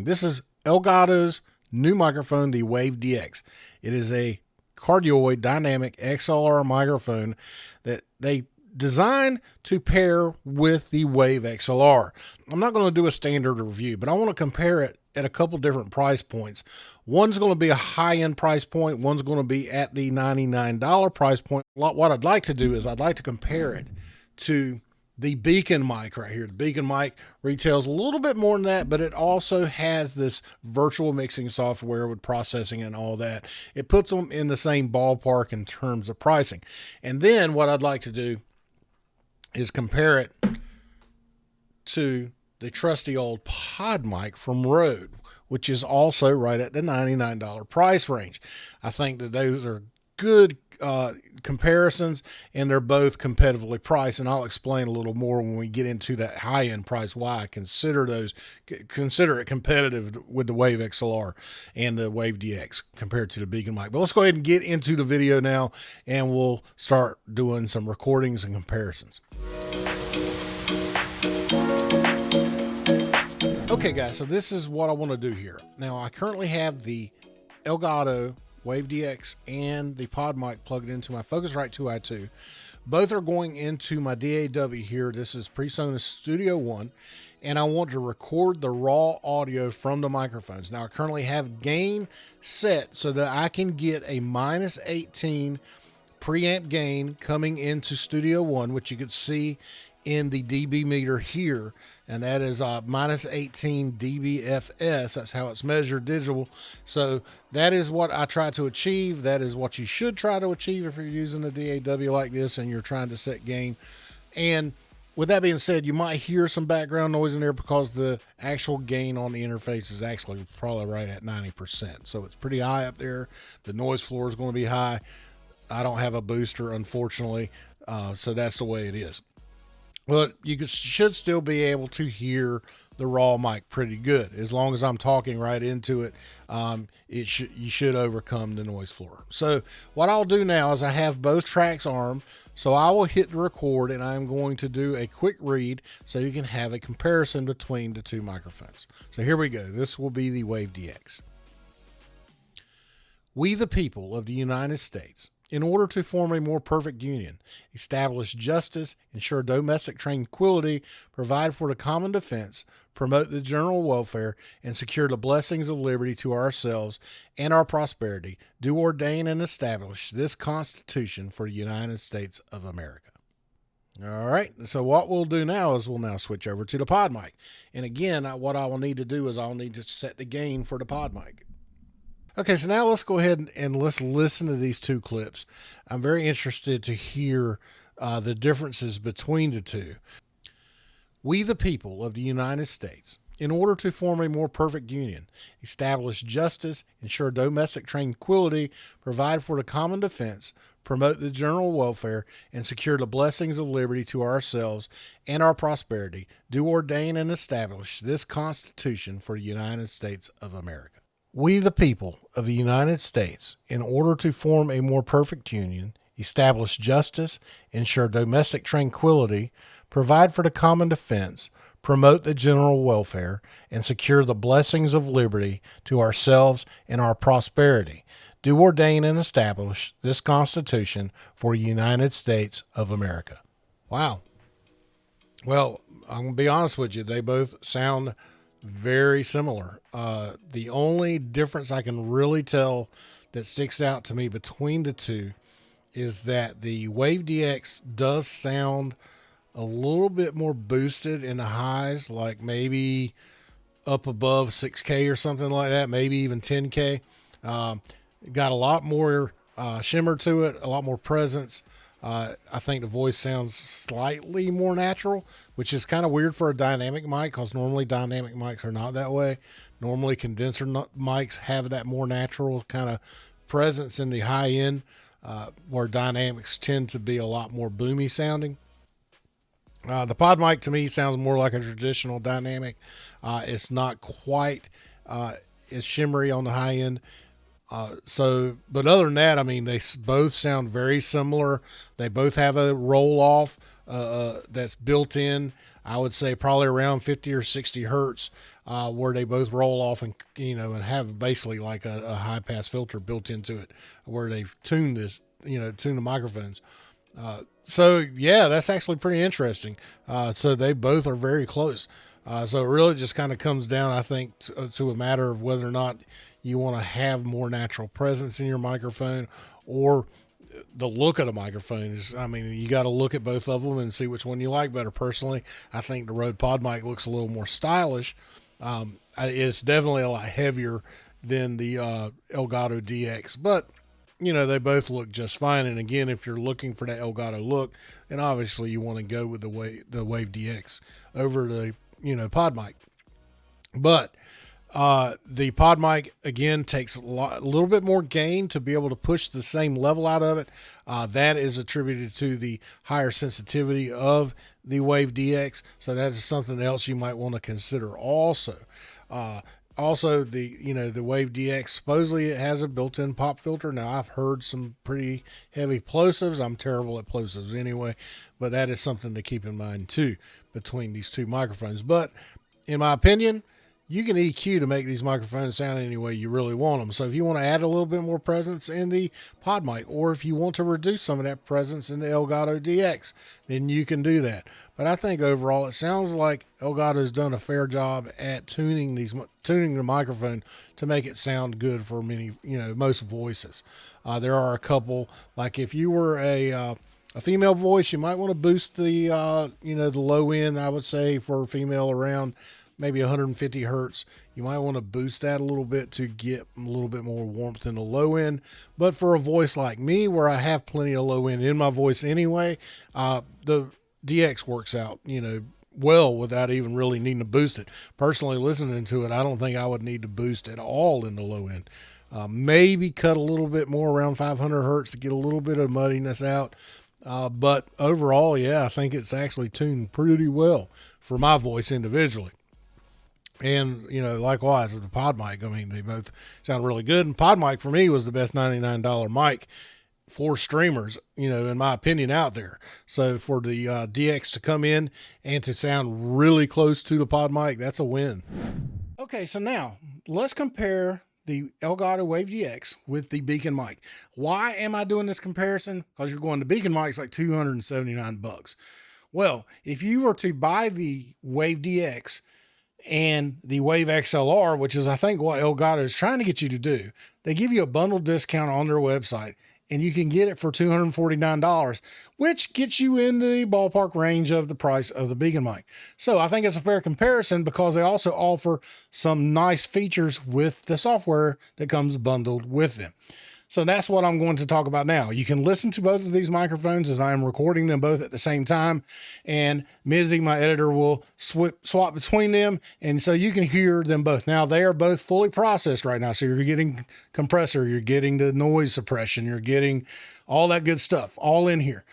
This is Elgato's new microphone, the Wave DX. It is a cardioid dynamic XLR microphone that they designed to pair with the Wave XLR. I'm not going to do a standard review, but I want to compare it at a couple different price points. One's going to be a high-end price point. One's going to be at the $99 price point. What I'd like to do is I'd like to compare it to the Beacn Mic right here. The Beacn Mic retails a little bit more than that, but it also has this virtual mixing software with processing and all that. It puts them in the same ballpark in terms of pricing. And then what I'd like to do is compare it to the trusty old Podmic from Rode, which is also right at the $99 price range. I think that those are good comparisons, and they're both competitively priced, and I'll explain a little more when we get into that high-end price why I consider it competitive with the Wave XLR and the Wave DX compared to the Beacn Mic. But let's go ahead and get into the video now, and we'll start doing some recordings and comparisons. Okay guys, so this is what I want to do here. Now I currently have the Elgato Wave DX and the Podmic plugged into my Focusrite 2i2. Both are going into my DAW here. This is PreSonus Studio One, and I want to record the raw audio from the microphones. Now I currently have gain set so that I can get a -18 preamp gain coming into Studio One, which you could see in the dB meter here, and that is -18 dBFS. That's how it's measured digital. So that is what I try to achieve. That is what you should try to achieve if you're using a DAW like this and you're trying to set gain. And with that being said, you might hear some background noise in there because the actual gain on the interface is actually probably right at 90%. So it's pretty high up there. The noise floor is going to be high. I don't have a booster, unfortunately, so that's the way it is. But you should still be able to hear the raw mic pretty good. As long as I'm talking right into it, you should overcome the noise floor. So what I'll do now is I have both tracks armed, so I will hit the record and I'm going to do a quick read so you can have a comparison between the two microphones. So here we go. This will be the Wave DX. We the people of the United States, in order to form a more perfect union, establish justice, ensure domestic tranquility, provide for the common defense, promote the general welfare, and secure the blessings of liberty to ourselves and our prosperity, do ordain and establish this Constitution for the United States of America. All right, so what we'll do now is we'll now switch over to the Podmic. And again, what I will need to do is I'll need to set the gain for the Podmic. Okay, so now let's go ahead and let's listen to these two clips. I'm very interested to hear the differences between the two. We the people of the United States, in order to form a more perfect union, establish justice, ensure domestic tranquility, provide for the common defense, promote the general welfare, and secure the blessings of liberty to ourselves and our prosperity, do ordain and establish this Constitution for the United States of America. We the people of the United States, in order to form a more perfect union, establish justice, ensure domestic tranquility, provide for the common defense, promote the general welfare, and secure the blessings of liberty to ourselves and our prosperity, do ordain and establish this Constitution for the United States of America. Wow. Well, I'm going to be honest with you. They both sound very similar. The only difference I can really tell that sticks out to me between the two is that the Wave DX does sound a little bit more boosted in the highs, like maybe up above 6K or something like that, maybe even 10K. Got a lot more shimmer to it, a lot more presence. I think the voice sounds slightly more natural, which is kind of weird for a dynamic mic because normally dynamic mics are not that way. Normally condenser mics have that more natural kind of presence in the high end, where dynamics tend to be a lot more boomy sounding. The Podmic to me sounds more like a traditional dynamic. It's not quite as shimmery on the high end. But other than that, I mean, they both sound very similar. They both have a roll off that's built in. I would say probably around 50 or 60 hertz. where they both roll off and, and have basically like a high pass filter built into it where they tune this, tune the microphones. So yeah, that's actually pretty interesting. So they both are very close. So it really just kind of comes down, I think, to a matter of whether or not you want to have more natural presence in your microphone, or the look of the microphone is, you got to look at both of them and see which one you like better. Personally, I think the Rode Podmic looks a little more stylish. It's definitely a lot heavier than the Elgato DX, but they both look just fine. And again, if you're looking for that Elgato look, then obviously you want to go with the Wave DX over the Podmic. But the Podmic, again, takes a little bit more gain to be able to push the same level out of it. That is attributed to the higher sensitivity of the Wave DX. So that is something else you might want to consider also. Also, the Wave DX, supposedly it has a built-in pop filter. Now, I've heard some pretty heavy plosives. I'm terrible at plosives anyway, but that is something to keep in mind too between these two microphones. But in my opinion, you can EQ to make these microphones sound any way you really want them. So if you want to add a little bit more presence in the Podmic, or if you want to reduce some of that presence in the Elgato DX, then you can do that. But I think overall it sounds like Elgato's done a fair job at tuning the microphone to make it sound good for most voices. There are a couple, like if you were a female voice, you might want to boost the the low end. I would say for a female around maybe 150 hertz. You might want to boost that a little bit to get a little bit more warmth in the low end. But for a voice like me, where I have plenty of low end in my voice anyway, the DX works out, well without even really needing to boost it. Personally, listening to it, I don't think I would need to boost at all in the low end. Maybe cut a little bit more around 500 hertz to get a little bit of muddiness out. But overall, yeah, I think it's actually tuned pretty well for my voice individually. And, likewise with the Podmic, they both sound really good. And Podmic for me was the best $99 mic for streamers, in my opinion, out there. So for the DX to come in and to sound really close to the Podmic, that's a win. Okay, so now let's compare the Elgato Wave DX with the Beacn Mic. Why am I doing this comparison? Because you're going to Beacn Mic's like $279. Well, if you were to buy the Wave DX and the Wave XLR, which is I think what Elgato is trying to get you to do, they give you a bundle discount on their website, and you can get it for $249, which gets you in the ballpark range of the price of the Beacn Mic. So I think it's a fair comparison because they also offer some nice features with the software that comes bundled with them. So that's what I'm going to talk about now. You can listen to both of these microphones as I am recording them both at the same time, and Mizzy, my editor, will swap between them, and so you can hear them both. Now, they are both fully processed right now, so you're getting compressor, you're getting the noise suppression, you're getting all that good stuff all in here.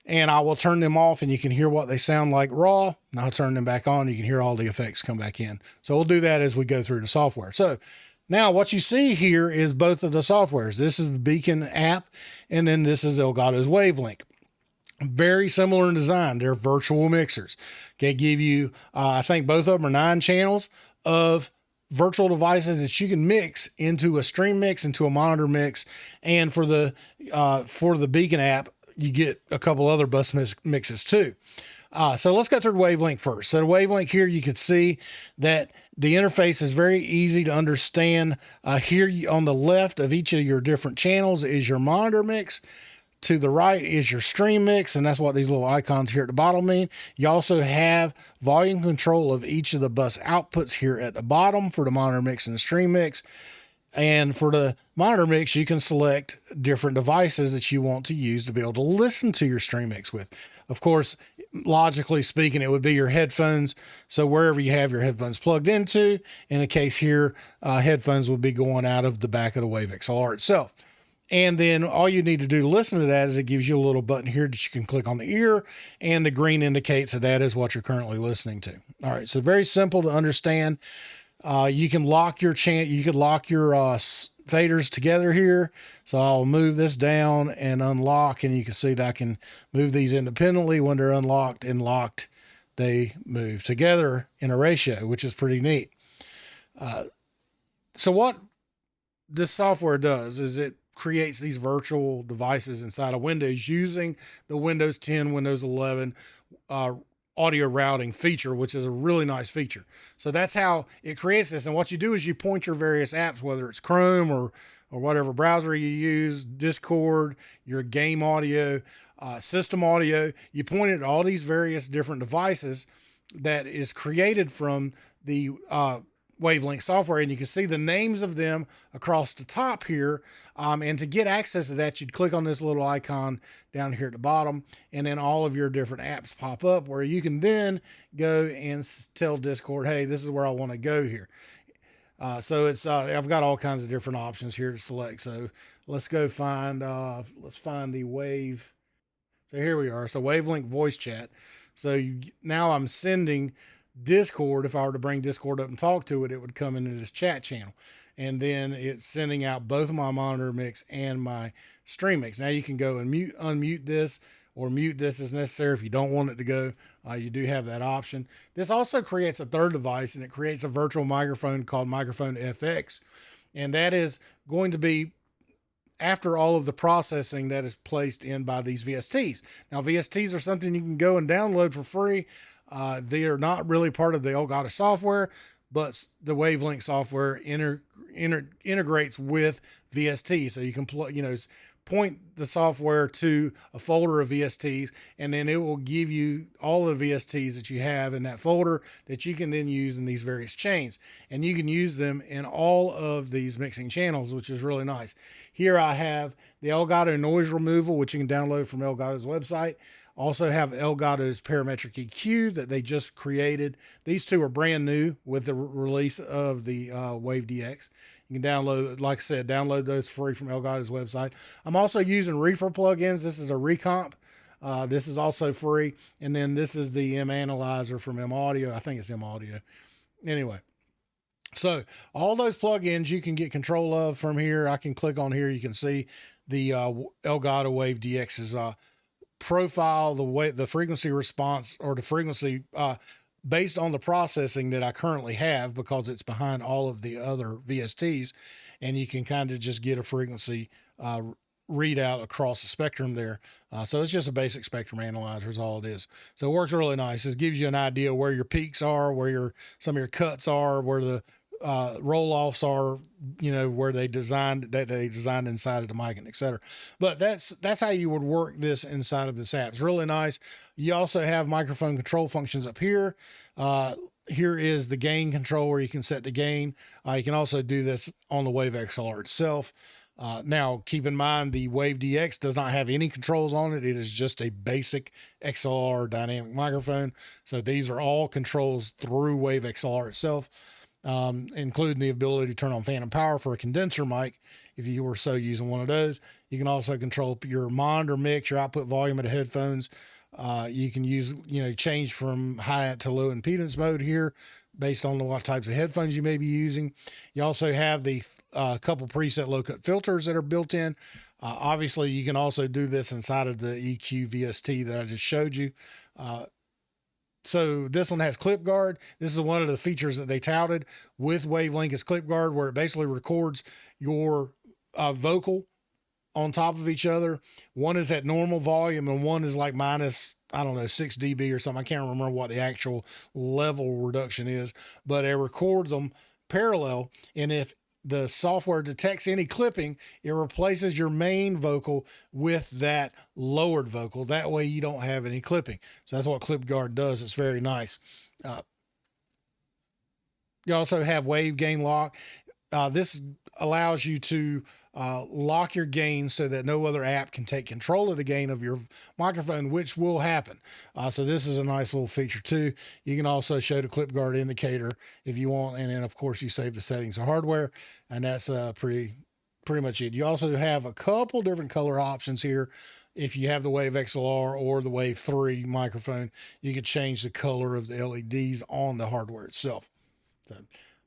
And I will turn them off, and you can hear what they sound like raw, and I'll turn them back on. You can hear all the effects come back in. So we'll do that as we go through the software. So now what you see here is both of the softwares. This is the Beacn app, and then this is Elgato's Wavelink. Very similar in design. They're virtual mixers. They give you, I think both of them are 9 channels of virtual devices that you can mix into a stream mix, into a monitor mix. And for the Beacn app, you get a couple other bus mixes too. So let's go through the Wavelink first. So the Wavelink here, you can see that the interface is very easy to understand. Here on the left of each of your different channels is your monitor mix. To the right is your stream mix, and that's what these little icons here at the bottom mean. You also have volume control of each of the bus outputs here at the bottom for the monitor mix and the stream mix. And for the monitor mix, you can select different devices that you want to use to be able to listen to your stream mix with. Of course, logically speaking, it would be your headphones. So wherever you have your headphones plugged into, in the case here, headphones would be going out of the back of the Wave XLR itself. And then all you need to do to listen to that is it gives you a little button here that you can click on the ear, and the green indicates that is what you're currently listening to. All right, so very simple to understand. You can lock your faders together here. So I'll move this down and unlock, and you can see that I can move these independently. When they're unlocked and locked, they move together in a ratio, which is pretty neat. So what this software does is it creates these virtual devices inside of Windows using the Windows 10, Windows 11 audio routing feature, which is a really nice feature. So that's how it creates this. And what you do is you point your various apps, whether it's Chrome or whatever browser you use, Discord, your game audio, system audio, you point it at all these various different devices that is created from the Wavelink software, and you can see the names of them across the top here. And to get access to that, you'd click on this little icon down here at the bottom, and then all of your different apps pop up where you can then go and tell Discord, hey, this is where I want to go here. So it's I've got all kinds of different options here to select. So let's go find let's find the Wave. So here we are. So Wavelink voice chat. So now I'm sending Discord. If I were to bring Discord up and talk to it, it would come into this chat channel, and then it's sending out both my monitor mix and my stream mix. Now you can go and unmute this or mute this as necessary. If you don't want it to go, you do have that option. This also creates a third device, and it creates a virtual microphone called Microphone FX, and that is going to be after all of the processing that is placed in by these VSTs. Now, VSTs are something you can go and download for free. They are not really part of the Elgato software, but the Wavelink software integrates with VST. So you can point the software to a folder of VSTs, and then it will give you all the VSTs that you have in that folder that you can then use in these various chains. And you can use them in all of these mixing channels, which is really nice. Here I have the Elgato noise removal, which you can download from Elgato's website. Also have Elgato's parametric EQ that they just created. These two are brand new with the release of the Wave DX. You can download, like I said, download those free from Elgato's website. I'm also using Reaper plugins. This is a Recomp. This is also free. And then this is the M Analyzer from M Audio. I think it's M Audio. Anyway, so all those plugins you can get control of from here. I can click on here. You can see the Elgato Wave DX's profile, the frequency response, or the frequency based on the processing that I currently have, because it's behind all of the other VSTs, and you can kind of just get a frequency readout across the spectrum there. So it's just a basic spectrum analyzer is all it is. So it works really nice. It gives you an idea where your peaks are, where some of your cuts are, where the roll-offs are, where they designed inside of the mic, and etc. But that's how you would work this inside of this app. It's really nice. You also have microphone control functions up here. Here is the gain control where you can set the gain. You can also do this on the Wave XLR itself. Now, keep in mind, the Wave DX does not have any controls on it. It is just a basic XLR dynamic microphone. So these are all controls through Wave XLR itself. Including the ability to turn on phantom power for a condenser mic if you were so using one of those. You can also control your monitor mix, your output volume of the headphones. You can use, change from high to low impedance mode here based on what types of headphones you may be using. You also have the couple preset low cut filters that are built in. Obviously, you can also do this inside of the EQ VST that I just showed you. So this one has clip guard. This is one of the features that they touted with Wavelink is clip guard, where it basically records your vocal on top of each other. One is at normal volume and one is like minus, 6 dB or something. I can't remember what the actual level reduction is, but it records them parallel. And if the software detects any clipping, it replaces your main vocal with that lowered vocal. That way you don't have any clipping. So that's what clip guard does. It's very nice. You also have wave gain lock. This allows you to lock your gain so that no other app can take control of the gain of your microphone, which will happen. So this is a nice little feature too. You can also show the clip guard indicator if you want, and then of course you save the settings of hardware, and that's pretty much it. You also have a couple different color options here. If you have the Wave XLR or the Wave 3 microphone, you can change the color of the LEDs on the hardware itself. So,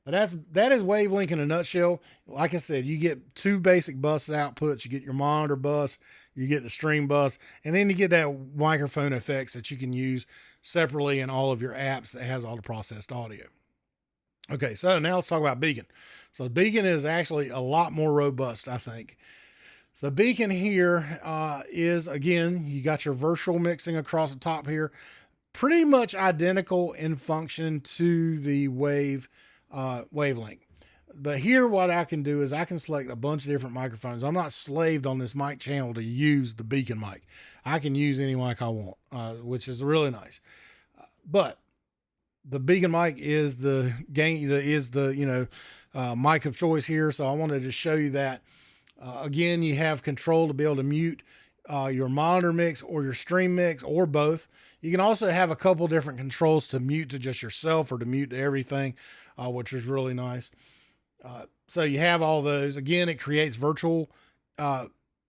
but that is Wavelink in a nutshell. Like I said, you get two basic bus outputs. You get your monitor bus, you get the stream bus, and then you get that microphone effects that you can use separately in all of your apps that has all the processed audio. Okay, so now let's talk about Beacn. So Beacn is actually a lot more robust, I think. So Beacn here is, again, you got your virtual mixing across the top here, pretty much identical in function to the wavelength. But here what I can do is I can select a bunch of different microphones. I'm not slaved on this mic channel to use the Beacn mic. I can use any mic I want, which is really nice. But the Beacn mic is the mic of choice here. So I wanted to show you that. Again, you have control to be able to mute your monitor mix or your stream mix or both. You can also have a couple different controls to mute to just yourself or to mute to everything, which is really nice. So you have all those. Again, it creates virtual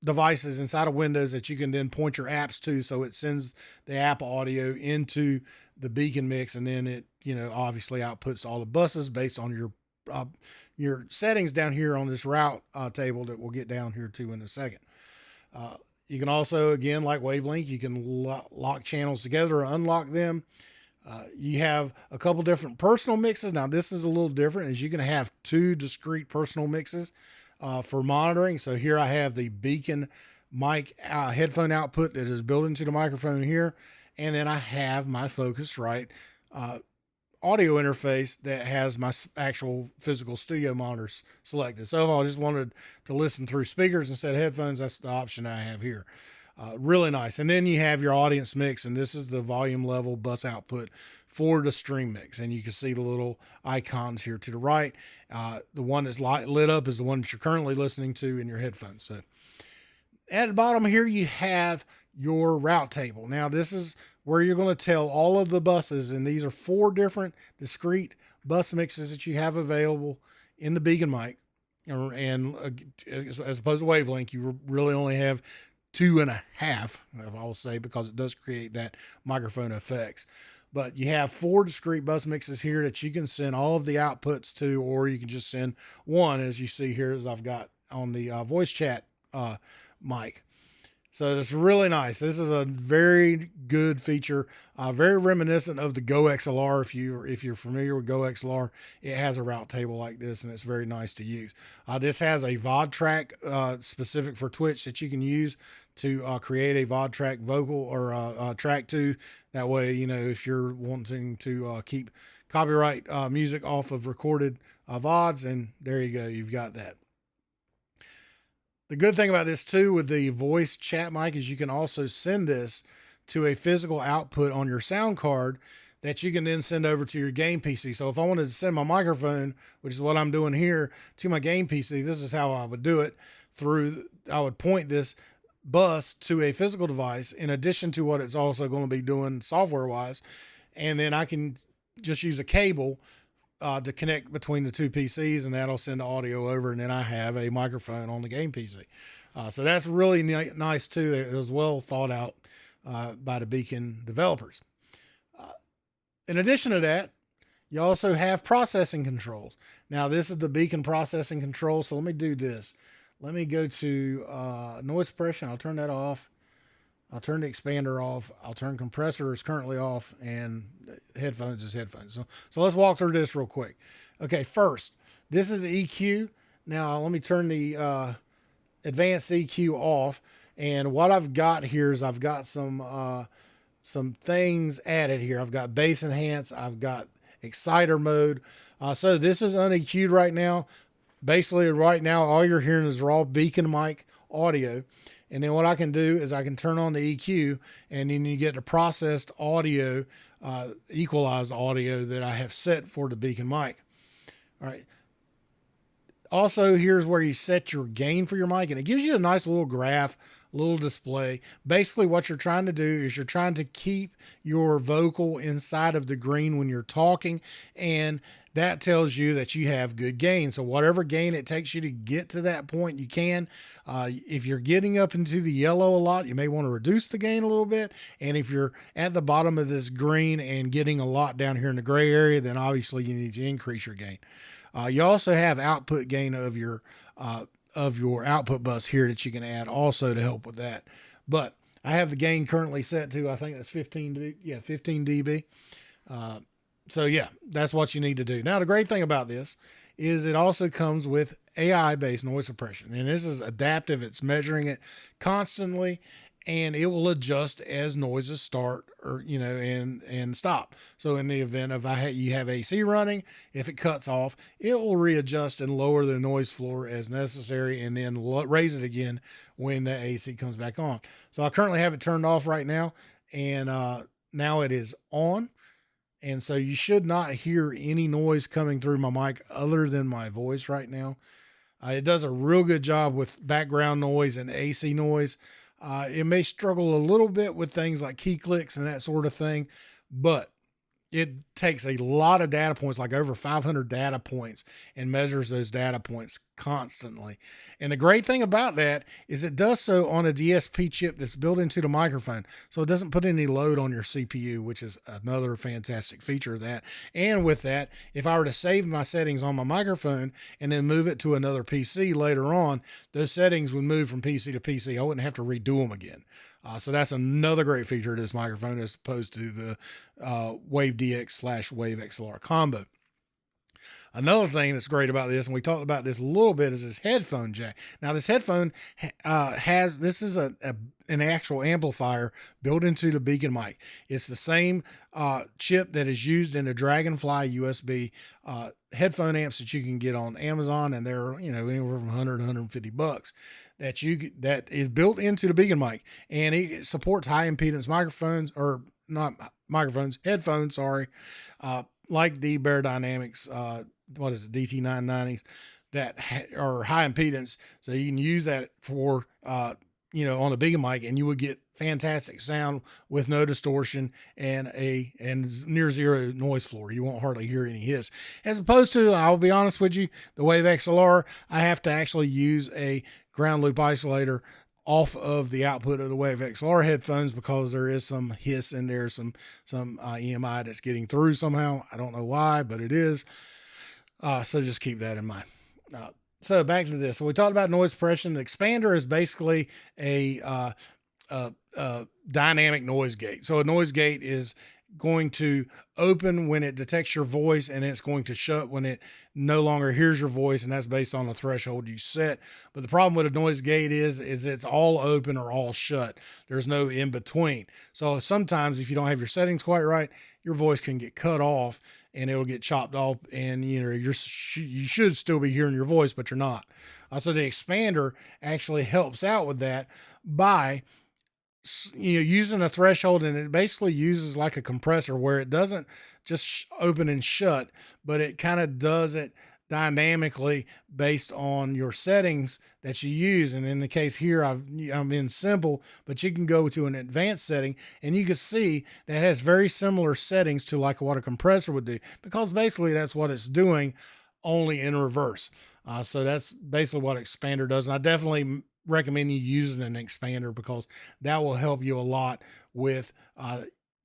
devices inside of Windows that you can then point your apps to. So it sends the app audio into the Beacn mix, and then it, obviously outputs all the buses based on your settings down here on this route table that we'll get down here to in a second. You can also, again, like Wavelength, you can lock channels together or unlock them. You have a couple different personal mixes. Now, this is a little different, as you can have 2 discrete personal mixes for monitoring. So here I have the Beacn Mic headphone output that is built into the microphone here. And then I have my Focusrite audio interface that has my actual physical studio monitors selected. So if I just wanted to listen through speakers instead of headphones, that's the option I have here. Really nice. And then you have your audience mix, and this is the volume level bus output for the stream mix. And you can see the little icons here to the right. The one that's lit up is the one that you're currently listening to in your headphones. So at the bottom here, you have your route table. Now, this is where you're going to tell all of the buses, and these are 4 different discrete bus mixes that you have available in the Beacn mic. And as opposed to Wavelength, you really only have 2.5, I will say, because it does create that microphone effects. But you have 4 discrete bus mixes here that you can send all of the outputs to, or you can just send one, as you see here, as I've got on the voice chat mic. So it's really nice. This is a very good feature, very reminiscent of the Go XLR. If you're familiar with Go XLR, it has a route table like this, and it's very nice to use. This has a VOD track specific for Twitch that you can use to create a VOD track vocal or track to. That way, if you're wanting to keep copyright music off of recorded VODs, and there you go, you've got that. The good thing about this too with the voice chat mic is you can also send this to a physical output on your sound card that you can then send over to your game PC. So if I wanted to send my microphone, which is what I'm doing here, to my game PC, this is how I would do it. I would point this bus to a physical device in addition to what it's also going to be doing software wise. And then I can just use a cable to connect between the 2 PCs, and that'll send the audio over, and then I have a microphone on the game PC. So that's really nice too. It was well thought out by the Beacn developers. In addition to that, you also have processing controls. Now this is the Beacn processing control. So let me do this. Let me go to noise suppression. I'll turn that off. I'll turn the expander off. I'll turn compressor is currently off, and headphones is headphones. So let's walk through this real quick. Okay, first, this is EQ. Now let me turn the advanced EQ off. And what I've got here is I've got some things added here. I've got bass enhance. I've got exciter mode. So this is un-EQ'd right now. Basically, right now, all you're hearing is raw Beacn mic audio. And then what I can do is I can turn on the EQ, and then you get the processed audio, equalized audio that I have set for the Beacn mic. All right. Also, here's where you set your gain for your mic, and it gives you a nice little graph, little display. Basically, what you're trying to do is you're trying to keep your vocal inside of the green when you're talking, and that tells you that you have good gain. So whatever gain it takes you to get to that point, you can. If you're getting up into the yellow a lot, you may want to reduce the gain a little bit. And if you're at the bottom of this green and getting a lot down here in the gray area, then obviously you need to increase your gain. You also have output gain of your output bus here that you can add also to help with that. But I have the gain currently set to, I think that's 15 dB. So yeah, that's what you need to do. Now, the great thing about this is it also comes with AI-based noise suppression, and this is adaptive. It's measuring it constantly, and it will adjust as noises start or and stop. So in the event of you have AC running, if it cuts off, it will readjust and lower the noise floor as necessary, and then raise it again when the AC comes back on. So I currently have it turned off right now, and now it is on. And so you should not hear any noise coming through my mic other than my voice right now. It does a real good job with background noise and AC noise. It may struggle a little bit with things like key clicks and that sort of thing, but it takes a lot of data points, like over 500 data points, and measures those data points constantly. And the great thing about that is it does so on a DSP chip that's built into the microphone. So it doesn't put any load on your CPU, which is another fantastic feature of that. And with that, if I were to save my settings on my microphone and then move it to another PC later on, those settings would move from PC to PC. I wouldn't have to redo them again. So that's another great feature of this microphone as opposed to the Wave DX / Wave XLR combo. Another thing that's great about this, and we talked about this a little bit, is this headphone jack. Now, this headphone this is an actual amplifier built into the Beacn Mic. It's the same chip that is used in the Dragonfly USB headphone amps that you can get on Amazon, and they're anywhere from 100 to 150 bucks. That is built into the Beacn Mic, and it supports high impedance microphones, or not microphones, headphones, sorry, like the Beyerdynamics, DT990s that are high impedance. So you can use that for, on the Beacn Mic, and you would get fantastic sound with no distortion and near zero noise floor. You won't hardly hear any hiss. As opposed to, I'll be honest with you, the Wave XLR, I have to actually use a ground loop isolator off of the output of the Wave XLR headphones because there is some hiss in there, some EMI that's getting through somehow. I don't know why, but it is. So just keep that in mind. So back to this. So we talked about noise suppression. The expander is basically a dynamic noise gate. So a noise gate is going to open when it detects your voice, and it's going to shut when it no longer hears your voice, and that's based on the threshold you set. But the problem with a noise gate is it's all open or all shut. There's no in between. So sometimes if you don't have your settings quite right, your voice can get cut off and it'll get chopped off, and you should still be hearing your voice, but you're not. So the expander actually helps out with that by using a threshold, and it basically uses like a compressor where it doesn't just open and shut, but it kind of does it dynamically based on your settings that you use. And in the case here, I'm in simple, but you can go to an advanced setting, and you can see that it has very similar settings to like what a compressor would do, because basically that's what it's doing, only in reverse. So that's basically what expander does. And I definitely recommend you using an expander because that will help you a lot with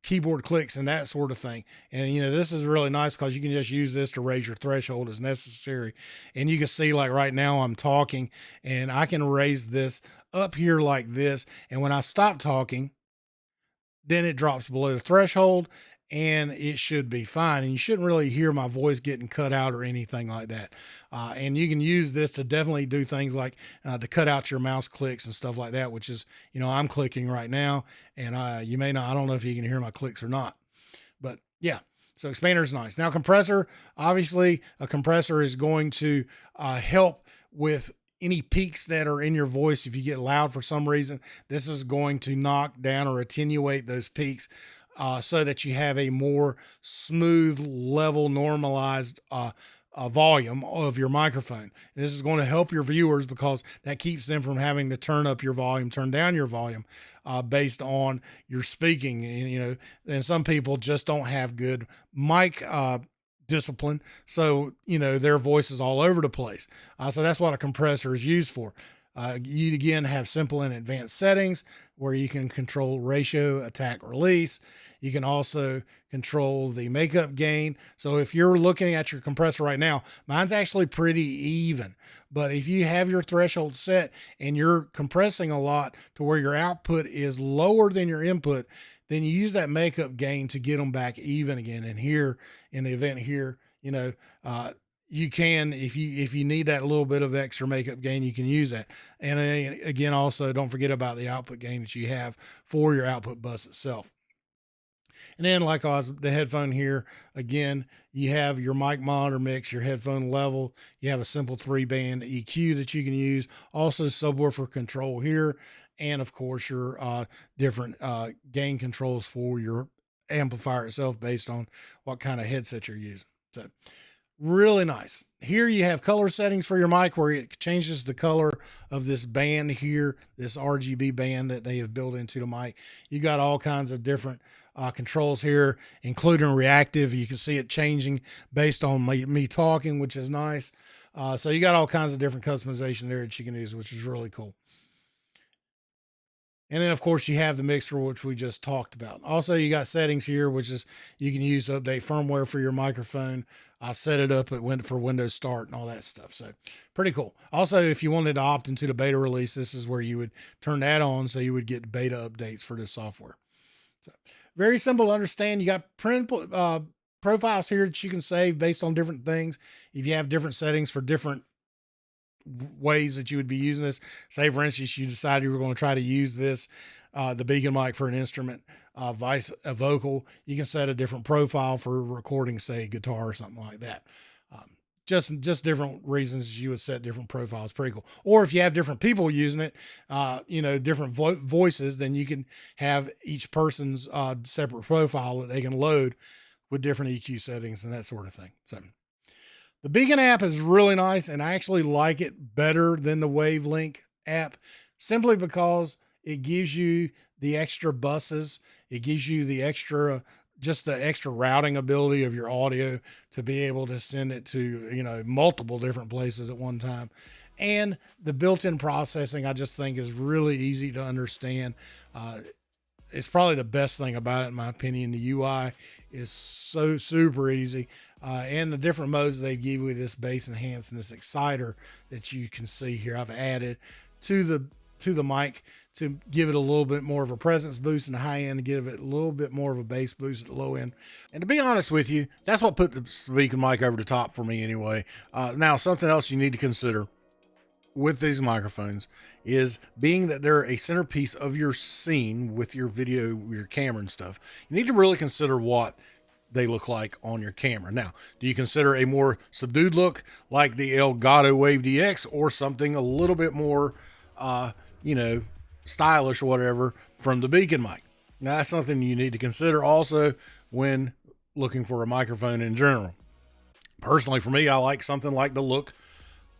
keyboard clicks and that sort of thing. And this is really nice because you can just use this to raise your threshold as necessary. And you can see, like right now I'm talking and I can raise this up here like this, and when I stop talking, then it drops below the threshold, and it should be fine. And you shouldn't really hear my voice getting cut out or anything like that. And you can use this to definitely do things like to cut out your mouse clicks and stuff like that, which is, I'm clicking right now, and you may not, I don't know if you can hear my clicks or not, but yeah. So expander is nice. Now compressor, obviously a compressor is going to help with any peaks that are in your voice. If you get loud for some reason, this is going to knock down or attenuate those peaks, so that you have a more smooth, level, normalized volume of your microphone. And this is going to help your viewers because that keeps them from having to turn up your volume, turn down your volume based on your speaking. And, and some people just don't have good mic discipline. So, their voice is all over the place. So that's what a compressor is used for. You again have simple and advanced settings where you can control ratio, attack, release. You can also control the makeup gain. So if you're looking at your compressor right now, mine's actually pretty even. But if you have your threshold set and you're compressing a lot to where your output is lower than your input, then you use that makeup gain to get them back even again. And here in the event here, you know, you can, if you need that little bit of extra makeup gain, you can use that. And again, also don't forget about the output gain that you have for your output bus itself. And then like the headphone here, again, you have your mic monitor mix, your headphone level. You have a simple 3-band EQ that you can use. Also subwoofer control here. And of course your different gain controls for your amplifier itself based on what kind of headset you're using. So really nice. Here you have color settings for your mic where it changes the color of this band here, this RGB band that they have built into the mic. You got all kinds of different controls here, including reactive. You can see it changing based on me talking, which is nice. So you got all kinds of different customization there that you can use, which is really cool. And then, of course, you have the mixer, which we just talked about. Also, you got settings here, which is you can use to update firmware for your microphone. I set it up for Windows Start and all that stuff. So pretty cool. Also, if you wanted to opt into the beta release, this is where you would turn that on so you would get beta updates for this software. So very simple to understand. You got print profiles here that you can save based on different things. If you have different settings for different ways that you would be using this, say for instance you decided you were going to try to use this the Beacn Mic for an instrument, a vocal, you can set a different profile for recording, say guitar or something like that. Just different reasons you would set different profiles. Pretty cool. Or if you have different people using it, you know, different voices, then you can have each person's separate profile that they can load with different EQ settings and that sort of thing. So the Beacn app is really nice, and I actually like it better than the Wavelink app simply because it gives you the extra buses. It gives you the extra, just the extra routing ability of your audio to be able to send it to, you know, multiple different places at one time. And the built-in processing, I just think is really easy to understand. It's probably the best thing about it, in my opinion. The UI is so super easy. And the different modes they give you, this bass enhance and this exciter that you can see here, I've added to the mic to give it a little bit more of a presence boost in the high end, to give it a little bit more of a bass boost at the low end. And to be honest with you, that's what put the Beacn Mic over the top for me anyway. Now, something else you need to consider with these microphones is, being that they're a centerpiece of your scene with your video, your camera and stuff, you need to really consider what they look like on your camera. Now, do you consider a more subdued look like the Elgato Wave DX, or something a little bit more, you know, stylish or whatever from the Beacn Mic? Now, that's something you need to consider also when looking for a microphone in general. Personally, for me, I like something like the look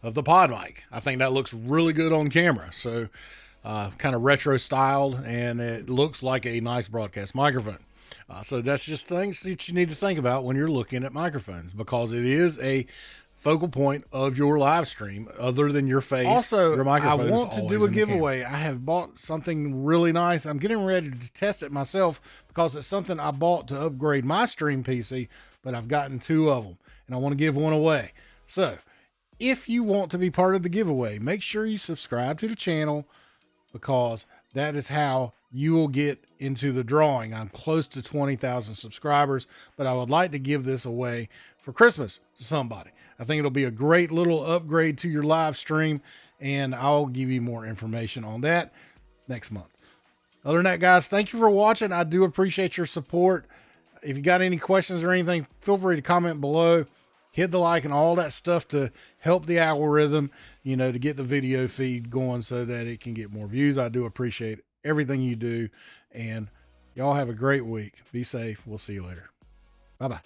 of the Podmic. I think that looks really good on camera. So kind of retro styled, and it looks like a nice broadcast microphone. So that's just things that you need to think about when you're looking at microphones, because it is a focal point of your live stream other than your face. Also, your microphone, I want to do a giveaway. I have bought something really nice. I'm getting ready to test it myself because it's something I bought to upgrade my stream PC, but I've gotten 2 of them and I want to give one away. So if you want to be part of the giveaway, make sure you subscribe to the channel, because that is how you will get into the drawing. I'm close to 20,000 subscribers, but I would like to give this away for Christmas to somebody. I think it'll be a great little upgrade to your live stream, and I'll give you more information on that next month. Other than that, guys, thank you for watching. I do appreciate your support. If you got any questions or anything, feel free to comment below. Hit the like and all that stuff to help the algorithm, you know, to get the video feed going so that it can get more views. I do appreciate everything you do, and y'all have a great week. Be safe. We'll see you later. Bye-bye.